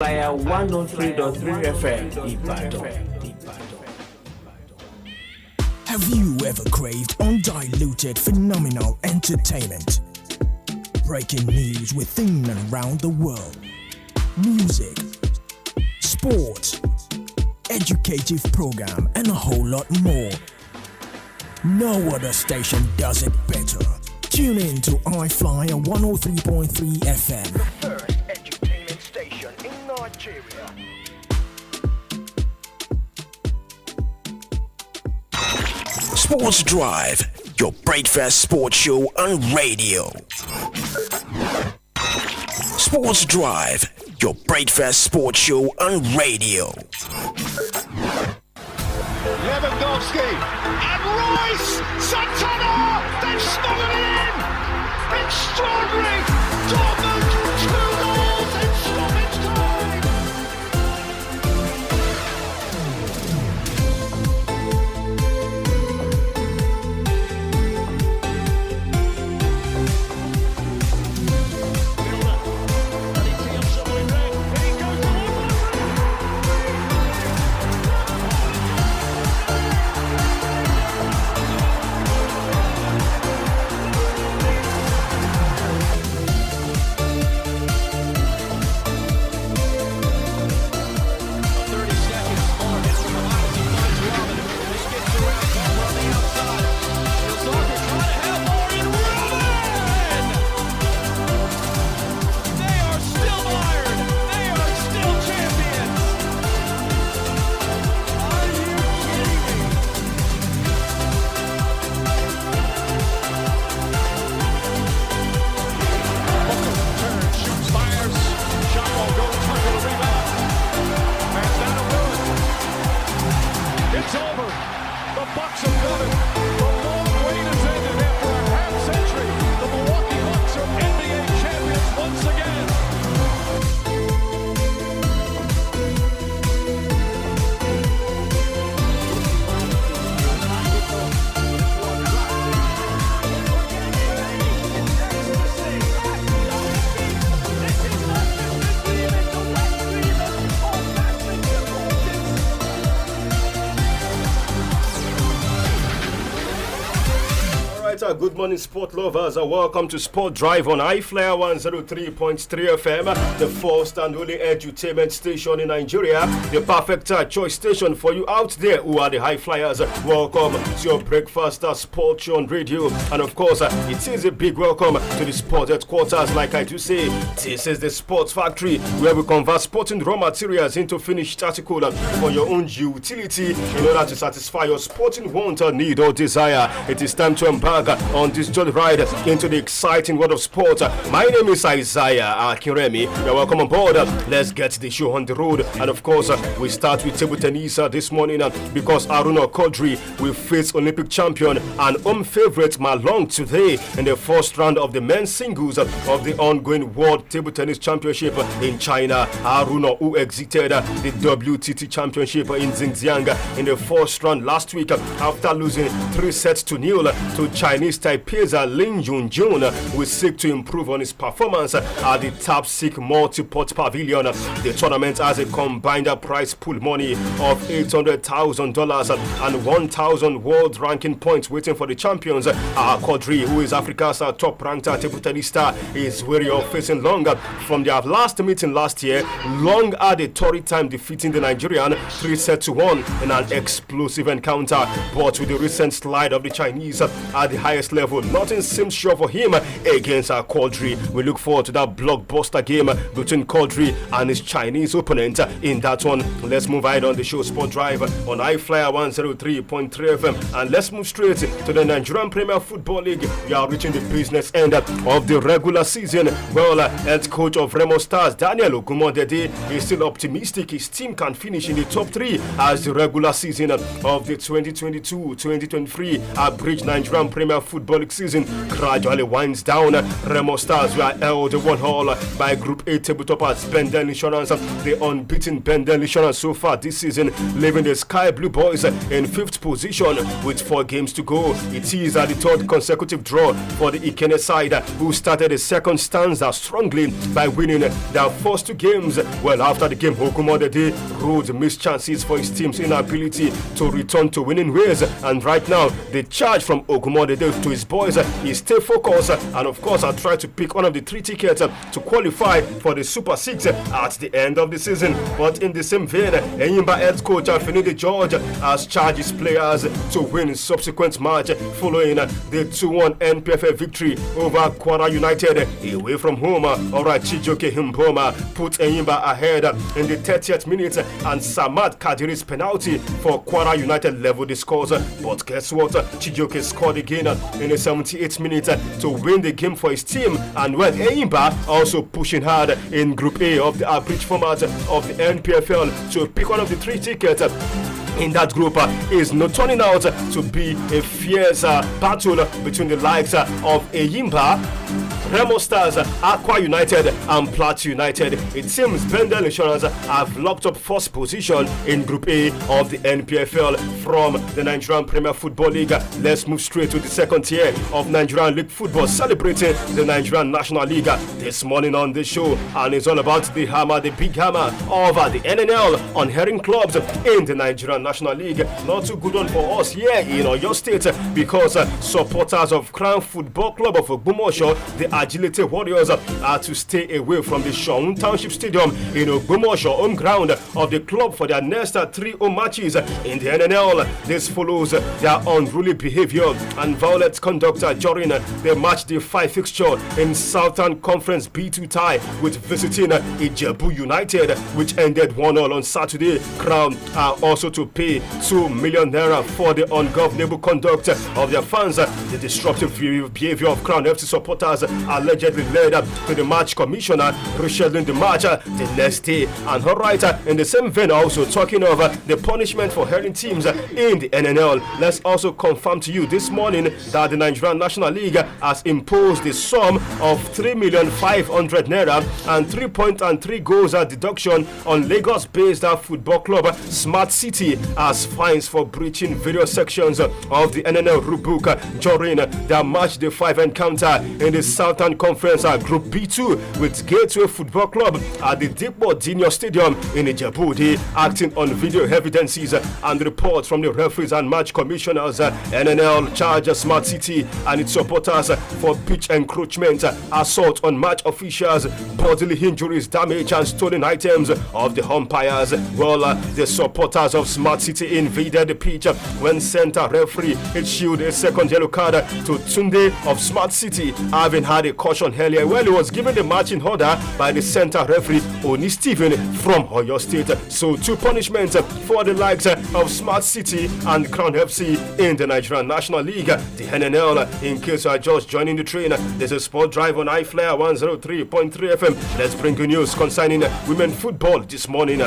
I-FLIER 103.3 FM Ibadan. Have you ever craved undiluted, phenomenal entertainment? Breaking news within and around the world. Music, sports, educative program, and a whole lot more. No other station does it better. Tune in to I-FLIER 103.3 FM. The first entertainment station in Nigeria. Sports Drive, your breakfast sports show on radio. Sports Drive, your breakfast sports show on radio. Lewandowski and Royce Santana, they've smothered it in. Extraordinary. Dortmund 2 goals in stoppage time. Good morning, sport lovers. Welcome to Sport Drive on I-FLIER 103.3 FM, the first and only edutainment station in Nigeria, the perfect choice station for you out there who are the high flyers. Welcome to your breakfast sport show on radio, and of course, it is a big welcome to the sport headquarters. Like I do say, this is the Sports Factory, where we convert sporting raw materials into finished article for your own utility in order to satisfy your sporting want, need, or desire. It is time to embark on this journey ride into the exciting world of sport. My name is Isaiah Akinremi. You're welcome on board. Let's get the show on the road. And of course, we start with table tennis this morning because Aanu Kodri will face Olympic champion and home favorite Malong today in the first round of the men's singles of the ongoing World Table Tennis Championship in China. Aanu, who exited the WTT Championship in Xinjiang in the first round last week after losing 3-0 to Chinese Taipei's Lin Junjun, will seek to improve on his performance at the Tapsik Multiport Pavilion. The tournament has a combined prize pool money of $800,000 and 1,000 world ranking points waiting for the champions. Kodri, who is Africa's top-ranked table tennis star, is wary of facing Long from their last meeting last year. Long had a torrid time defeating the Nigerian 3-1 in an explosive encounter, but with the recent slide of the Chinese at the highest level, nothing seems sure for him against Kodri. We look forward to that blockbuster game between Kodri and his Chinese opponent in that one. Let's move ahead on the show Sport Drive on I-FLIER 103.3 FM, and let's move straight to the Nigerian Premier Football League. We are reaching the business end of the regular season. Well, head coach of Remo Stars, Daniel Ogumodede, is still optimistic his team can finish in the top 3 as the regular season of the 2022-2023 Bridge Nigerian Premier Football League season gradually winds down. Remo Stars were held 1-1 by Group A tabletoppers Bendel Insurance. The unbeaten Bendel Insurance so far this season, leaving the Sky Blue Boys in 5th position with 4 games to go. It is the 3rd consecutive draw for the Ikene side, who started the second stanza strongly by winning their first 2 games. Well, after the game, Ogumodede ruled missed chances for his team's inability to return to winning ways. And right now, the charge from Ogumodede to his boys is stay focused and, of course, try to pick one of the 3 tickets to qualify for the Super 6 at the end of the season. But in the same vein, Enyimba head coach Finidi George has charged his players to win subsequent match following the 2-1 NPFL victory over Kwara United away from home. Alright, Chijoke Himboma put Enyimba ahead in the 30th minute, and Samad Kadiri's penalty for Kwara United leveled the scores. But guess what? Chijoke scored again in the 78th minute to win the game for his team. And well, Enyimba also pushing hard in Group A of the average format of the NPFL to pick one of the 3 tickets in that group is not turning out to be a fierce battle between the likes of Enyimba, Remo Stars, Aqua United and Plateau United. It seems Bendel Insurance have locked up 1st position in Group A of the NPFL from the Nigerian Premier Football League. Let's move straight to the 2nd tier of Nigerian League Football, celebrating the Nigerian National League this morning on the show. And it's all about the hammer, the big hammer of the NNL on herring clubs in the Nigerian National League. Not too good one for us here in Oyo State, because supporters of Crown Football Club of Ogbomoso, the Agility Warriors, are to stay away from the Shaun Township Stadium in Ogbomoso, home ground of the club, for their next 3 home matches in the NNL. This follows their unruly behavior and violent conduct during the match day 5 fixture in Southern Conference B2 tie with visiting Ijebu United, which ended 1-1 on Saturday. Crown are also to pay 2 million naira for the ungovernable conduct of their fans. The disruptive behavior of Crown FC supporters allegedly led to the match commissioner rescheduling the match the next day. And alright, in the same vein, also talking of the punishment for herring teams in the NNL, let's also confirm to you this morning that the Nigerian National League has imposed the sum of 3,500,000 naira and 3.3 goals deduction on Lagos-based football club Smart City as fines for breaching various sections of the NNL rulebook during their match day 5 encounter in the Southern Conference Group B2 with Gateway Football Club at the Dikbo Dinior Stadium in Ijebu. Acting on video evidences and reports from the referees and match commissioners, NNL charged Smart City and its supporters for pitch encroachment, assault on match officials, bodily injuries, damage and stolen items of the umpires. Well, the supporters of Smart City invaded the pitch when center referee issued a second yellow card to Tunde of Smart City, having had a caution earlier. Well, he was given the match in order by the center referee Oni Stephen from Oyo State. So 2 punishments for the likes of Smart City and Crown FC in the Nigerian National League, the NNL. In case you are just joining the train, there's a sport drive on I-FLIER 103.3 FM. Let's bring you news concerning women football this morning.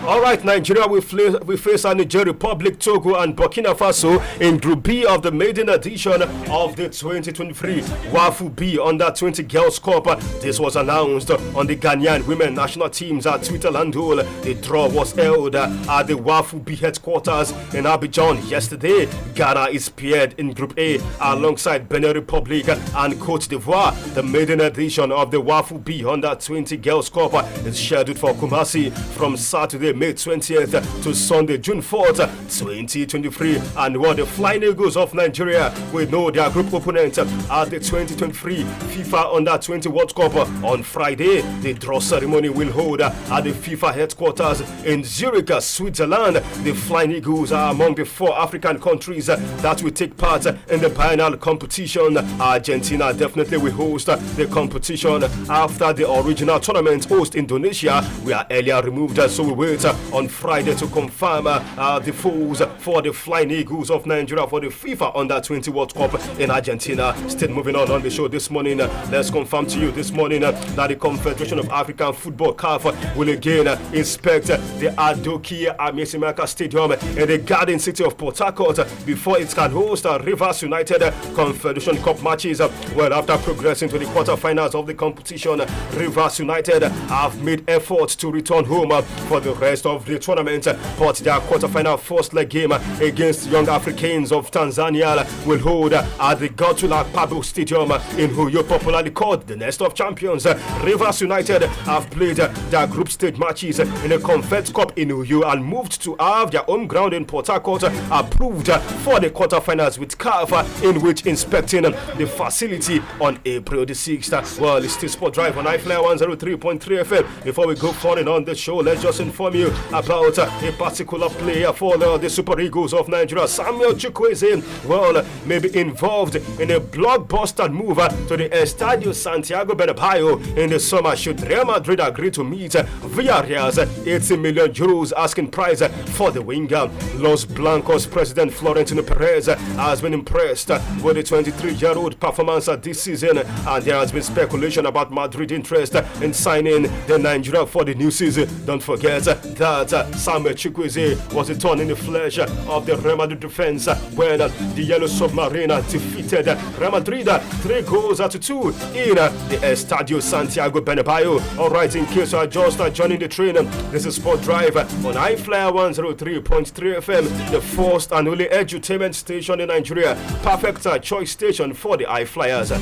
Alright, Nigeria will face Niger Republic, Togo and Burkina Faso in Group B of the maiden edition of the 2023 WAFU B Under 20 Girls Cup. This was announced on the Ghanaian women national team's Twitter handle. The draw was held at the WAFU B headquarters in Abidjan yesterday. Ghana is paired in Group A alongside Benin Republic and Cote d'Ivoire. The maiden edition of the WAFU B Under 20 Girls Cup is scheduled for Kumasi from Saturday, May 20th to Sunday, June 4th, 2023. And what the Flying Eagles of Nigeria will know their group opponent at the 2023 FIFA Under 20 World Cup on Friday. The draw ceremony will hold at the FIFA headquarters in Zurich, Switzerland. The Flying Eagles are among the 4 African countries that will take part in the biennial competition. Argentina definitely will host the competition after the original tournament host Indonesia. We are earlier removed, so we wait date on Friday to confirm the foes for the Flying Eagles of Nigeria for the FIFA Under-20 World Cup in Argentina. Still moving on the show this morning, let's confirm to you this morning that the Confederation of African Football CAF will again inspect the Adokia Amisimaka Stadium in the Garden City of Port Harcourt before it can host Rivers United Confederation Cup matches. Well, after progressing to the quarterfinals of the competition, Rivers United have made efforts to return home for the rest of the tournament, but their quarterfinal first leg game against Young Africans of Tanzania will hold at the Gotula Pablo Stadium in Huyo, popularly called the Nest of Champions. Rivers United have played their group stage matches in a Confed Cup in Huyo and moved to have their home ground in Port Harcourt approved for the quarterfinals with CAF, in which inspecting the facility on April the 6th. Well, it's still Sport Drive on I-FLIER 103.3 FM. Before we go forward on the show, let's just inform you about a particular player for the Super Eagles of Nigeria. Samuel Chukwueze, well, may be involved in a blockbuster move to the Estadio Santiago Bernabeu in the summer should Real Madrid agree to meet Villarreal's 80 million euros asking price for the winger. Los Blancos president Florentino Perez has been impressed with the 23-year-old performance this season, and there has been speculation about Madrid interest in signing the Nigeria for the new season. Don't forget that Samuel Chukwueze was a thorn in the flesh of the Real Madrid defense when the Yellow Submarine defeated Real Madrid 3-2 in the Estadio Santiago Bernabeu. Alright, in case you are just joining the train, this is Sport Drive on I-FLIER 103.3 FM, the first and only edutainment station in Nigeria. Perfect choice station for the I-Flyers.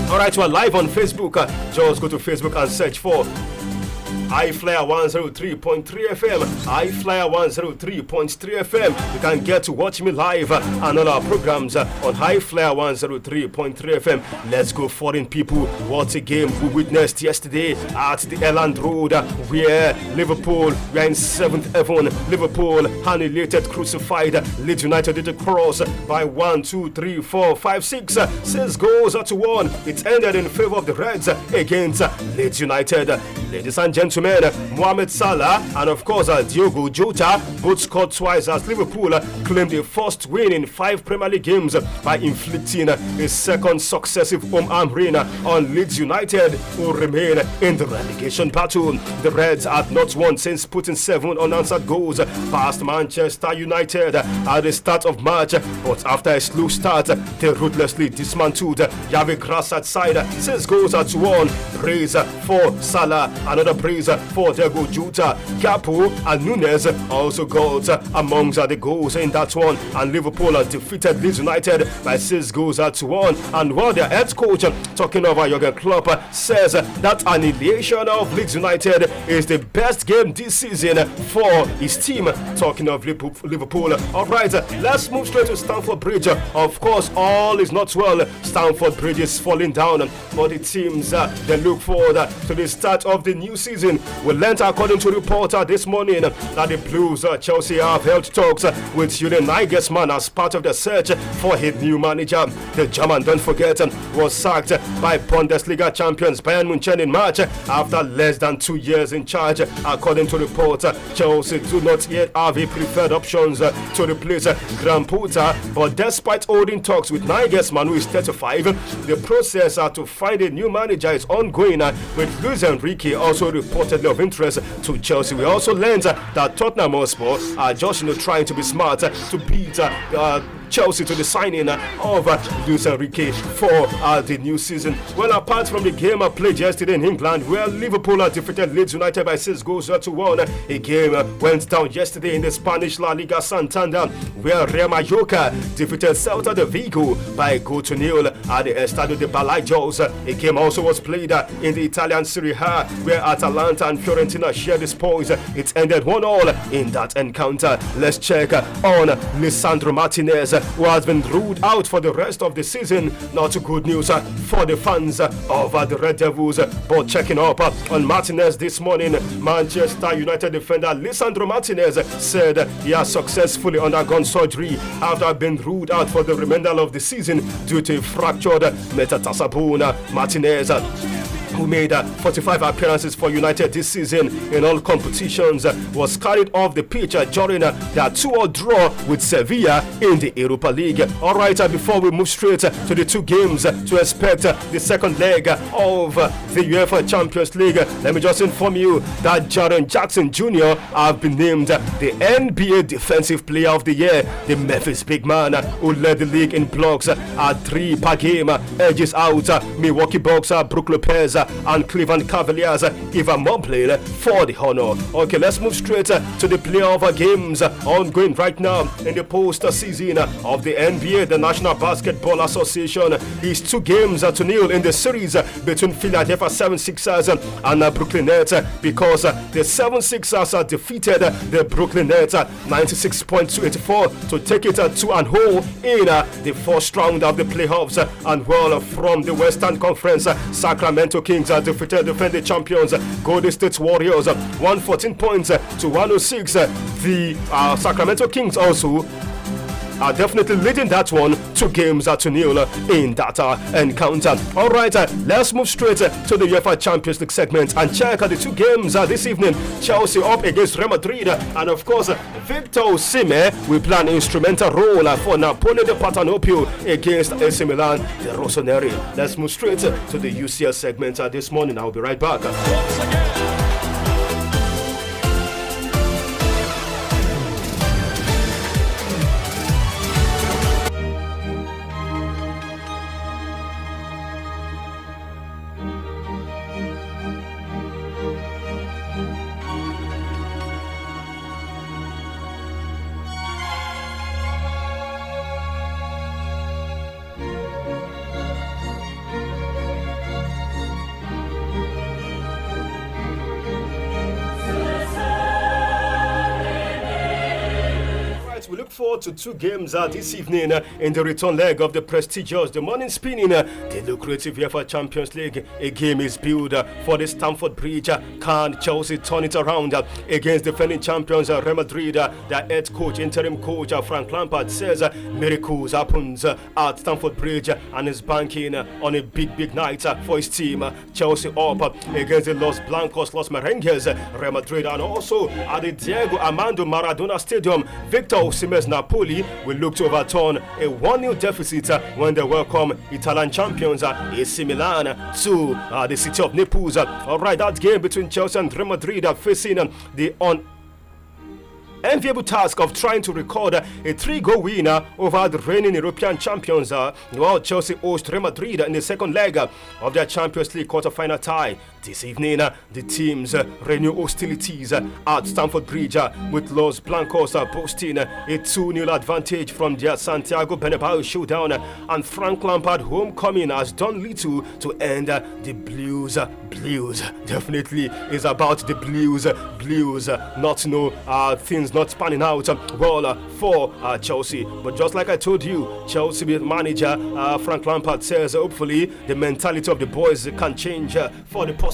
Alright, we are live on Facebook. Just go to Facebook and search for I-FLIER 103.3 FM, I-FLIER 103.3 FM. You can get to watch me live and all our programs on I-FLIER 103.3 FM. Let's go, foreign people. What a game we witnessed yesterday at the Elland Road, where Liverpool were in 7th heaven. Liverpool annihilated, crucified Leeds United did a cross by 1, 2, 3, 4, 5, 6 goals to 1. It ended in favor of the Reds against Leeds United. Ladies and gentlemen, Mohamed Salah and of course Diogo Jota both scored twice as Liverpool claimed their first win in 5 Premier League games by inflicting a second successive home arm rain on Leeds United, who remain in the relegation battle. The Reds had not won since putting 7 unanswered goals past Manchester United at the start of March, but after a slow start, they ruthlessly dismantled Javi Grass side 6 goals to 1. Praise for Salah, another praise for Diogo Jota. Gakpo and Nunes also got amongst the goals in that one, and Liverpool defeated Leeds United by 6 goals to 1. And while their head coach, talking over Jurgen Klopp, says that annihilation of Leeds United is the best game this season for his team, talking of Liverpool. Alright, let's move straight to Stamford Bridge. Of course, all is not well. Stamford Bridge is falling down for the teams that look forward to the start of the new season. We learned, according to reporter this morning, that the Blues Chelsea have held talks with Julian Nagelsmann as part of the search for a new manager. The German, don't forget, was sacked by Bundesliga champions Bayern Munich in March after less than 2 years in charge. According to report, Chelsea do not yet have a preferred options to replace Graham Potter, but despite holding talks with Nagelsmann, who is 35, the process to find a new manager is ongoing, with Luis Enrique also reportedly of interest to Chelsea. We also learned that Tottenham Hotspur are just trying to be smart to beat Chelsea to the signing of Luis Enrique for the new season. Well, apart from the game played yesterday in England, where Liverpool defeated Leeds United by 6 goals to 1, a game went down yesterday in the Spanish La Liga Santander, where Real Mallorca defeated Celta de Vigo by 1-0 at the Estadio de Balaídos. A game also was played in the Italian Serie A, where Atalanta and Fiorentina shared the spoils. It ended 1-1 in that encounter. Let's check on Lisandro Martinez, who has been ruled out for the rest of the season. Not good news for the fans of the Red Devils. But checking up on Martinez this morning, Manchester United defender Lisandro Martinez said he has successfully undergone surgery after being ruled out for the remainder of the season due to a fractured metatarsal bone. Martinez, who made 45 appearances for United this season in all competitions, was carried off the pitch during their 2-2 draw with Sevilla in the Europa League. Alright, before we move straight to the 2 games to expect the second leg of the UEFA Champions League, let me just inform you that Jaren Jackson Jr. have been named the NBA Defensive Player of the Year. The Memphis big man who led the league in blocks at 3 per game edges out Milwaukee Bucks, Brook Lopez, and Cleveland Cavaliers Evan Mobley for the honor. Okay, let's move straight to the playoff games ongoing right now in the post-season of the NBA. The National Basketball Association is 2 games to nil in the series between Philadelphia 76ers and Brooklyn Nets, because the 76ers defeated the Brooklyn Nets 96.284 to take it 2-0 in the first round of the playoffs. And well, from the Western Conference, Sacramento Kings defeated defending champions Golden State Warriors 114 points to 106. The Sacramento Kings also are definitely leading that one 2 games to nil in that encounter. Alright, let's move straight to the UEFA Champions League segment and check the 2 games this evening. Chelsea up against Real Madrid, and of course Victor Osimhen will play an instrumental role for Napoli de Patanopio against AC Milan the Rossoneri. Let's move straight to the UCL segment this morning. I'll be right back. Once again. To 2 games this evening in the return leg of the prestigious, the morning spinning, the lucrative UEFA Champions League. A game is built for the Stamford Bridge. Can Chelsea turn it around against defending champions Real Madrid? Their head coach, interim coach Frank Lampard, says miracles happens at Stamford Bridge and is banking on a big night for his team. Chelsea up against the Los Blancos, Los Merengues, Real Madrid, and also at the Diego Armando Maradona Stadium. Victor Osimhen's Napoli will look to overturn a 1-0 deficit when they welcome Italian champions AC Milan to the city of Naples. Alright, that game between Chelsea and Real Madrid are facing the enviable task of trying to record a 3-goal winner over the reigning European champions, while Chelsea host Real Madrid in the second leg of their Champions League quarter-final tie. This evening, the teams renew hostilities at Stamford Bridge, with Los Blancos boasting a 2-0 advantage from their Santiago Bernabeu showdown, and Frank Lampard homecoming has done little to end the Blues. Definitely is about the Blues, not know things not spanning out well for Chelsea. But just like I told you, Chelsea manager Frank Lampard says hopefully the mentality of the boys can change for the positive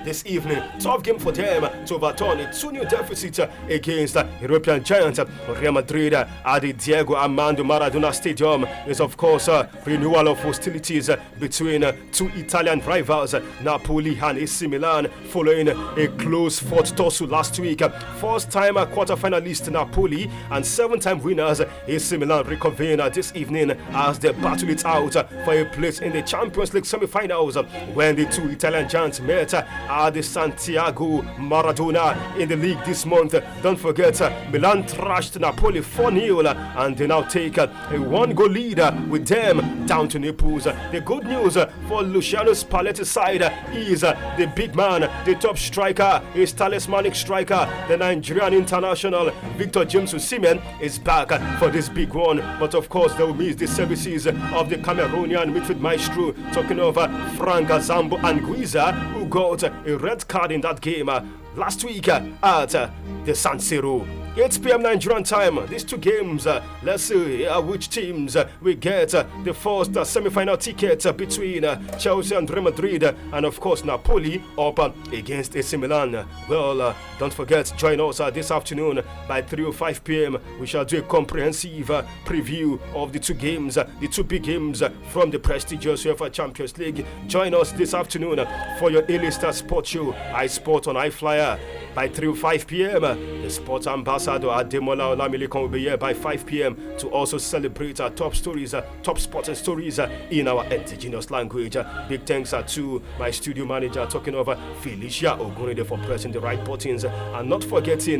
this evening. Tough game for them to overturn a 2-0 deficit against European giants Real Madrid at the Diego Armando Maradona Stadium. Is of course renewal of hostilities between 2 Italian rivals, Napoli and AC Milan, following a close fought tussle last week. First time quarter-finalist Napoli and 7-time winners AC Milan reconvene this evening as they battle it out for a place in the Champions League semi-finals when the 2 Italian giants met at the Santiago Maradona in the league this month. Don't forget, Milan thrashed Napoli 4-0 and they now take a 1-goal lead with them down to Naples. The good news for Luciano Spalletti's side is the big man, the top striker, his talismanic striker, the Nigerian international Victor James Osimhen is back for this big one. But of course, they will miss the services of the Cameroonian midfield maestro, talking of Frank Zambo Anguissa, who got a red card in that game last week at the San Siro. 8 p.m. Nigerian time, these 2 games, let's see which teams will get the first semi-final ticket between Chelsea and Real Madrid, and of course Napoli up against AC Milan. Well, don't forget, join us this afternoon afternoon. By 3:05 p.m., we shall do a comprehensive preview of the two games, the two big games from the prestigious UEFA Champions League. Join us this afternoon for your A-List Sports Show, iSport on I-FLIER. By 3:05 p.m., the sports ambassador Ademola Olamilekan will be here by 5 p.m. to also celebrate our top stories, top sporting stories in our indigenous language. Big thanks to my studio manager, talking over Felicia Ogunride, for pressing the right buttons, and not forgetting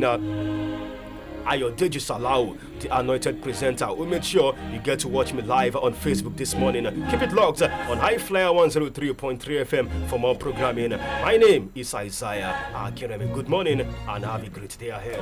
Ayodeji Salau, the anointed presenter. We made sure you get to watch me live on Facebook this morning. Keep it locked on I-FLIER 103.3 FM for more programming. My name is Isaiah Akireme. Good morning and have a great day ahead.